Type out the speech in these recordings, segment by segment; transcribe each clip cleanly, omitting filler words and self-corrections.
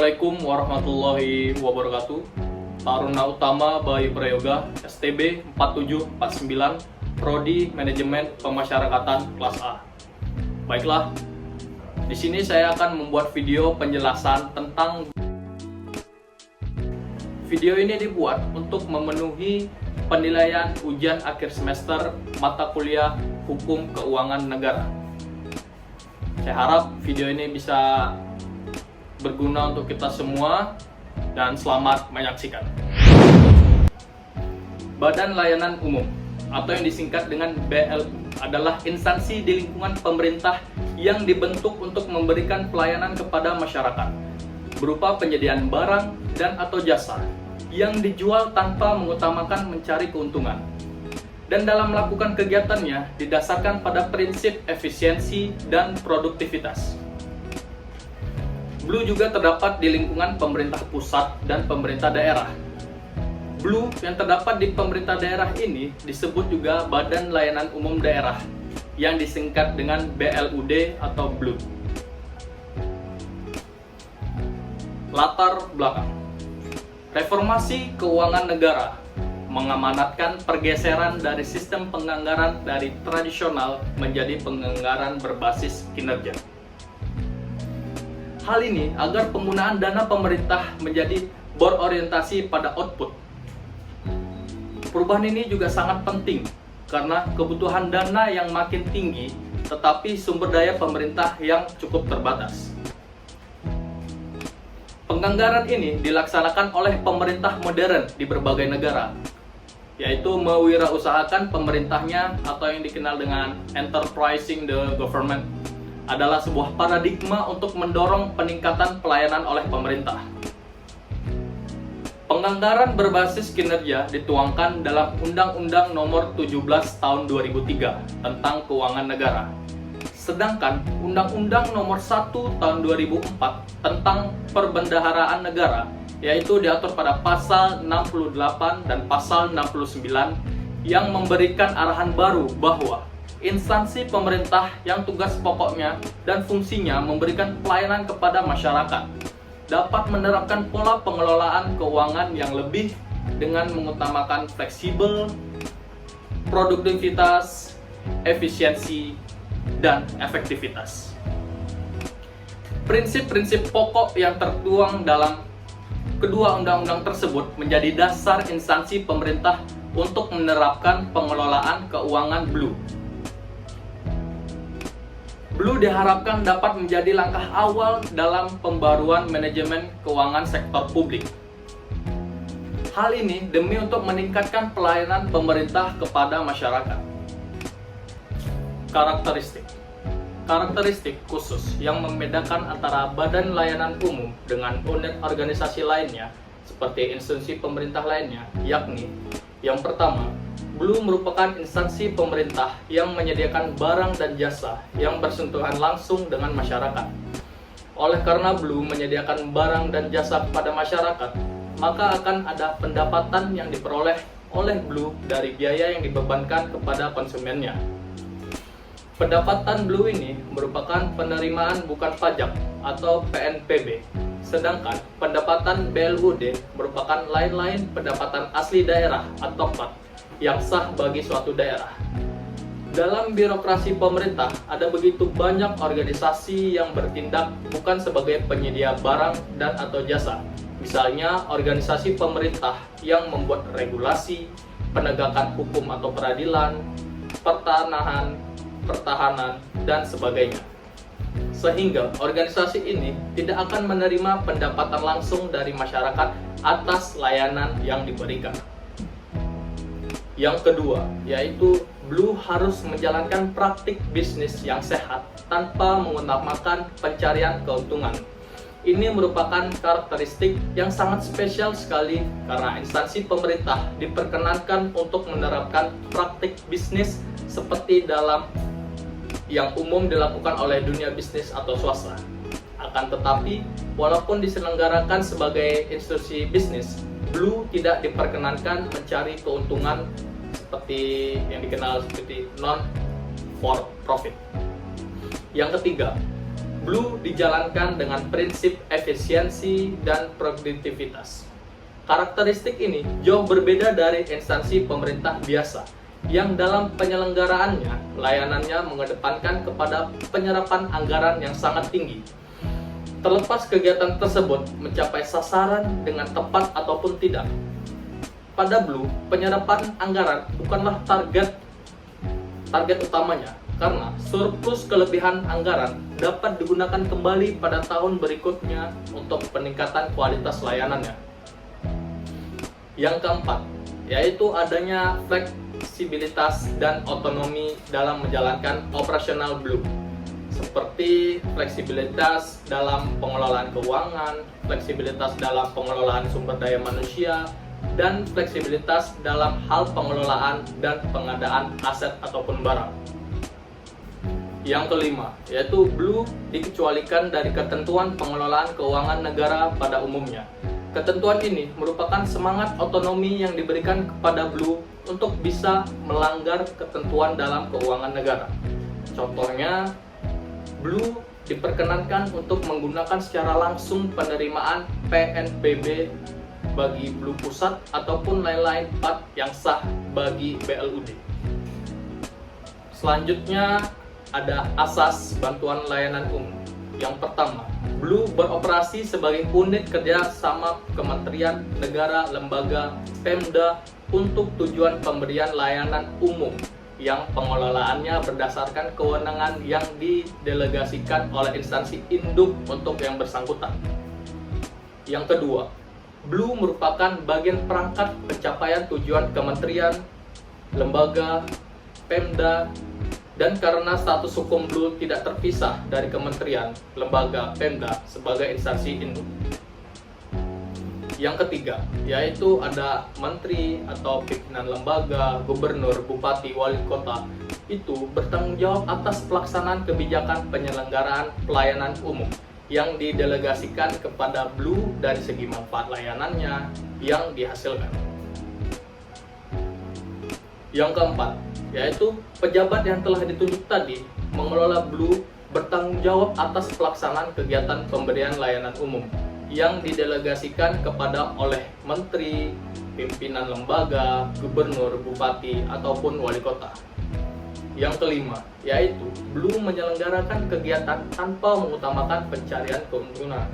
Assalamualaikum warahmatullahi wabarakatuh. Taruna Utama Bayu Prayoga, STB 4749, Prodi Manajemen Pemasyarakatan kelas A. Baiklah, di sini saya akan membuat video penjelasan tentang video ini dibuat untuk memenuhi penilaian ujian akhir semester mata kuliah Hukum Keuangan Negara. Saya harap video ini bisa berguna untuk kita semua dan selamat menyaksikan. Badan Layanan Umum atau yang disingkat dengan BLU adalah instansi di lingkungan pemerintah yang dibentuk untuk memberikan pelayanan kepada masyarakat berupa penyediaan barang dan atau jasa yang dijual tanpa mengutamakan mencari keuntungan. Dan dalam melakukan kegiatannya didasarkan pada prinsip efisiensi dan produktivitas. BLU juga terdapat di lingkungan pemerintah pusat dan pemerintah daerah. BLU yang terdapat di pemerintah daerah ini disebut juga Badan Layanan Umum Daerah yang disingkat dengan BLUD atau BLU. Latar belakang. Reformasi keuangan negara mengamanatkan pergeseran dari sistem penganggaran dari tradisional menjadi penganggaran berbasis kinerja. Hal ini agar penggunaan dana pemerintah menjadi berorientasi pada output. Perubahan ini juga sangat penting karena kebutuhan dana yang makin tinggi tetapi sumber daya pemerintah yang cukup terbatas. Penganggaran ini dilaksanakan oleh pemerintah modern di berbagai negara, yaitu mewirausahakan pemerintahnya atau yang dikenal dengan enterprising the government adalah sebuah paradigma untuk mendorong peningkatan pelayanan oleh pemerintah. Penganggaran berbasis kinerja dituangkan dalam Undang-Undang Nomor 17 Tahun 2003 tentang Keuangan Negara. Sedangkan Undang-Undang Nomor 1 Tahun 2004 tentang Perbendaharaan Negara, yaitu diatur pada pasal 68 dan pasal 69 yang memberikan arahan baru bahwa instansi pemerintah yang tugas pokoknya dan fungsinya memberikan pelayanan kepada masyarakat dapat menerapkan pola pengelolaan keuangan yang lebih dengan mengutamakan fleksibel, produktivitas, efisiensi, dan efektivitas. Prinsip-prinsip pokok yang tertuang dalam kedua undang-undang tersebut menjadi dasar instansi pemerintah untuk menerapkan pengelolaan keuangan BLU. BLU diharapkan dapat menjadi langkah awal dalam pembaruan manajemen keuangan sektor publik. Hal ini demi untuk meningkatkan pelayanan pemerintah kepada masyarakat. Karakteristik khusus yang membedakan antara Badan Layanan Umum dengan unit organisasi lainnya seperti instansi pemerintah lainnya, yakni yang pertama, BLU merupakan instansi pemerintah yang menyediakan barang dan jasa yang bersentuhan langsung dengan masyarakat. Oleh karena BLU menyediakan barang dan jasa kepada masyarakat, maka akan ada pendapatan yang diperoleh oleh BLU dari biaya yang dibebankan kepada konsumennya. Pendapatan BLU ini merupakan penerimaan bukan pajak atau PNPB, sedangkan pendapatan BLUD merupakan lain-lain pendapatan asli daerah atau PAT yang sah bagi suatu daerah. Dalam birokrasi pemerintah ada begitu banyak organisasi yang bertindak bukan sebagai penyedia barang dan atau jasa. Misalnya organisasi pemerintah yang membuat regulasi, penegakan hukum atau peradilan, pertahanan, dan sebagainya. Sehingga organisasi ini tidak akan menerima pendapatan langsung dari masyarakat atas layanan yang diberikan. Yang kedua, yaitu BLU harus menjalankan praktik bisnis yang sehat tanpa mengutamakan pencarian keuntungan. Ini merupakan karakteristik yang sangat spesial sekali karena instansi pemerintah diperkenankan untuk menerapkan praktik bisnis seperti dalam yang umum dilakukan oleh dunia bisnis atau swasta. Akan tetapi, walaupun diselenggarakan sebagai institusi bisnis, BLU tidak diperkenankan mencari keuntungan seperti yang dikenal seperti non for profit. Yang ketiga, Blue dijalankan dengan prinsip efisiensi dan produktivitas. Karakteristik ini jauh berbeda dari instansi pemerintah biasa yang dalam penyelenggaraannya layanannya mengedepankan kepada penyerapan anggaran yang sangat tinggi. Terlepas kegiatan tersebut mencapai sasaran dengan tepat ataupun tidak, pada Blue penyerapan anggaran bukanlah target utamanya, karena surplus kelebihan anggaran dapat digunakan kembali pada tahun berikutnya untuk peningkatan kualitas layanannya. Yang keempat, yaitu adanya fleksibilitas dan otonomi dalam menjalankan operasional Blue, seperti fleksibilitas dalam pengelolaan keuangan, fleksibilitas dalam pengelolaan sumber daya manusia, dan fleksibilitas dalam hal pengelolaan dan pengadaan aset ataupun barang. Yang kelima, yaitu Blue dikecualikan dari ketentuan pengelolaan keuangan negara pada umumnya. Ketentuan ini merupakan semangat otonomi yang diberikan kepada Blue untuk bisa melanggar ketentuan dalam keuangan negara. Contohnya, Blue diperkenankan untuk menggunakan secara langsung penerimaan PNBP bagi Blue Pusat ataupun lain-lain part yang sah bagi BLUD. Selanjutnya ada asas bantuan layanan umum. Yang pertama, Blue beroperasi sebagai unit kerja sama kementerian, negara, lembaga, Pemda untuk tujuan pemberian layanan umum yang pengelolaannya berdasarkan kewenangan yang didelegasikan oleh instansi induk untuk yang bersangkutan. Yang kedua, Blue merupakan bagian perangkat pencapaian tujuan kementerian, lembaga, Pemda, dan karena status hukum Blue tidak terpisah dari kementerian, lembaga, Pemda sebagai instansi induk. Yang ketiga, yaitu ada menteri atau pimpinan lembaga, gubernur, bupati, wali kota itu bertanggung jawab atas pelaksanaan kebijakan penyelenggaraan pelayanan umum yang didelegasikan kepada Blue dari segi manfaat layanannya yang dihasilkan. Yang keempat, yaitu pejabat yang telah ditunjuk tadi mengelola Blue bertanggung jawab atas pelaksanaan kegiatan pemberian layanan umum yang didelegasikan kepada oleh menteri, pimpinan lembaga, gubernur, bupati, ataupun wali kota. Yang kelima, yaitu Blue menyelenggarakan kegiatan tanpa mengutamakan pencarian keuntungan.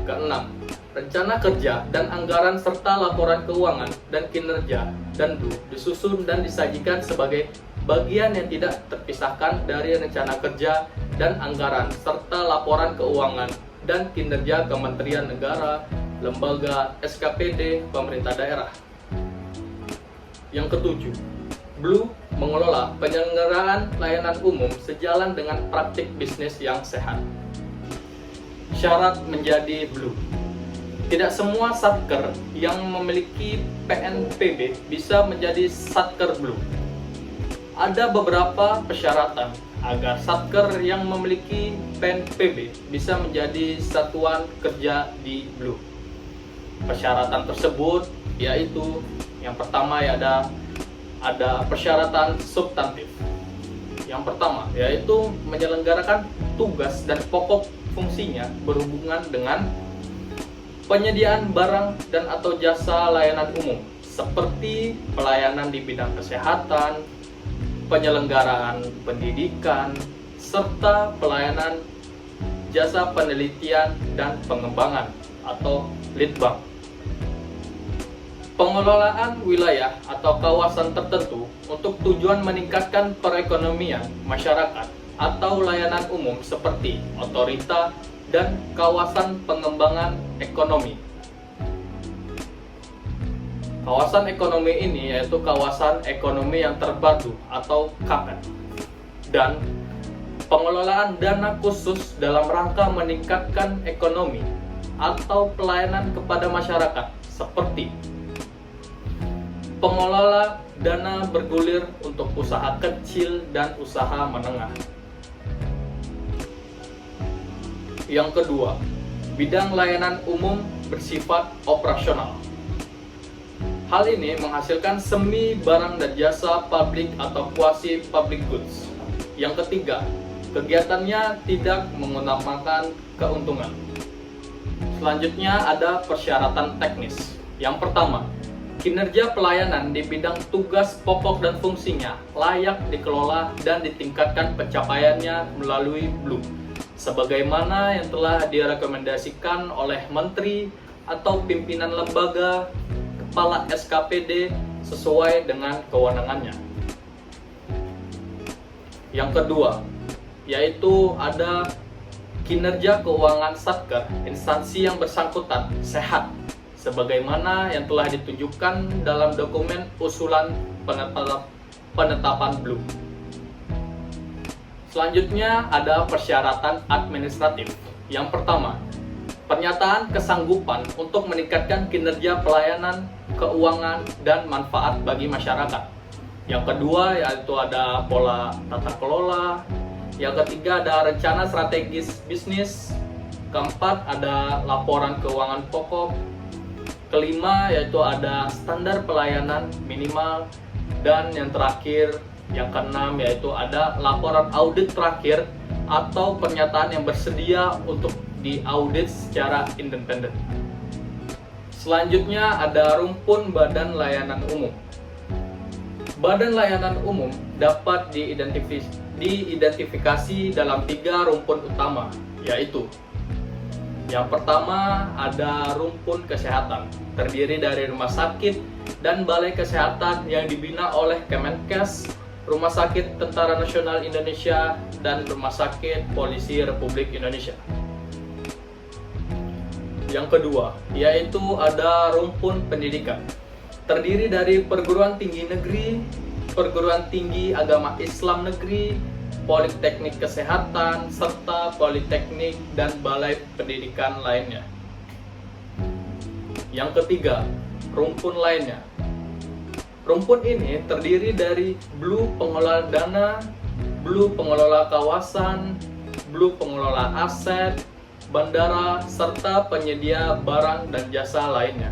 Keenam, rencana kerja dan anggaran serta laporan keuangan dan kinerja dan Blue disusun dan disajikan sebagai bagian yang tidak terpisahkan dari rencana kerja dan anggaran serta laporan keuangan dan kinerja kementerian negara, lembaga, SKPD, pemerintah daerah. Yang ketujuh, Blue mengelola penyelenggaraan layanan umum sejalan dengan praktik bisnis yang sehat. Syarat menjadi Blue. Tidak semua satker yang memiliki PNPB bisa menjadi satker Blue. Ada beberapa persyaratan agar satker yang memiliki PNPB bisa menjadi satuan kerja di Blue. Persyaratan tersebut yaitu yang pertama ya ada persyaratan substantif. Yang pertama yaitu menyelenggarakan tugas dan pokok fungsinya berhubungan dengan penyediaan barang dan atau jasa layanan umum seperti pelayanan di bidang kesehatan, penyelenggaraan pendidikan, serta pelayanan jasa penelitian dan pengembangan atau litbang. Pengelolaan wilayah atau kawasan tertentu untuk tujuan meningkatkan perekonomian masyarakat atau layanan umum seperti otorita dan kawasan pengembangan ekonomi. Kawasan ekonomi ini yaitu kawasan ekonomi yang terpadu atau KAPET, dan pengelolaan dana khusus dalam rangka meningkatkan ekonomi atau pelayanan kepada masyarakat seperti pengelola dana bergulir untuk usaha kecil dan usaha menengah. Yang kedua, bidang layanan umum bersifat operasional. Hal ini menghasilkan semi barang dan jasa publik atau quasi public goods. Yang ketiga, Kegiatannya tidak mengutamakan keuntungan. Selanjutnya ada persyaratan teknis. Yang pertama, kinerja pelayanan di bidang tugas pokok dan fungsinya layak dikelola dan ditingkatkan pencapaiannya melalui Blue, sebagaimana yang telah direkomendasikan oleh Menteri atau pimpinan lembaga, kepala SKPD sesuai dengan kewenangannya. Yang kedua, yaitu ada kinerja keuangan Satker, instansi yang bersangkutan sehat, sebagaimana yang telah ditunjukkan dalam dokumen usulan penetapan Blue. Selanjutnya ada persyaratan administratif. Yang pertama, pernyataan kesanggupan untuk meningkatkan kinerja pelayanan, keuangan, dan manfaat bagi masyarakat. Yang kedua yaitu ada pola tata kelola. Yang ketiga ada rencana strategis bisnis. Keempat ada laporan keuangan pokok. Kelima yaitu ada standar pelayanan minimal. Dan yang terakhir, yang keenam yaitu ada laporan audit terakhir atau pernyataan yang bersedia untuk diaudit secara independen. Selanjutnya ada rumpun badan layanan umum. Badan layanan umum dapat diidentifikasi dalam 3 rumpun utama, yaitu yang pertama ada rumpun kesehatan, terdiri dari rumah sakit dan balai kesehatan yang dibina oleh Kemenkes, Rumah Sakit Tentara Nasional Indonesia, dan Rumah Sakit Polisi Republik Indonesia. Yang kedua, yaitu ada rumpun pendidikan, terdiri dari perguruan tinggi negeri, perguruan tinggi agama Islam negeri, politeknik kesehatan, serta politeknik dan balai pendidikan lainnya. Yang ketiga, rumpun lainnya. Rumpun ini terdiri dari Blue pengelola dana, Blue pengelola kawasan, Blue pengelola aset, bandara, serta penyedia barang dan jasa lainnya.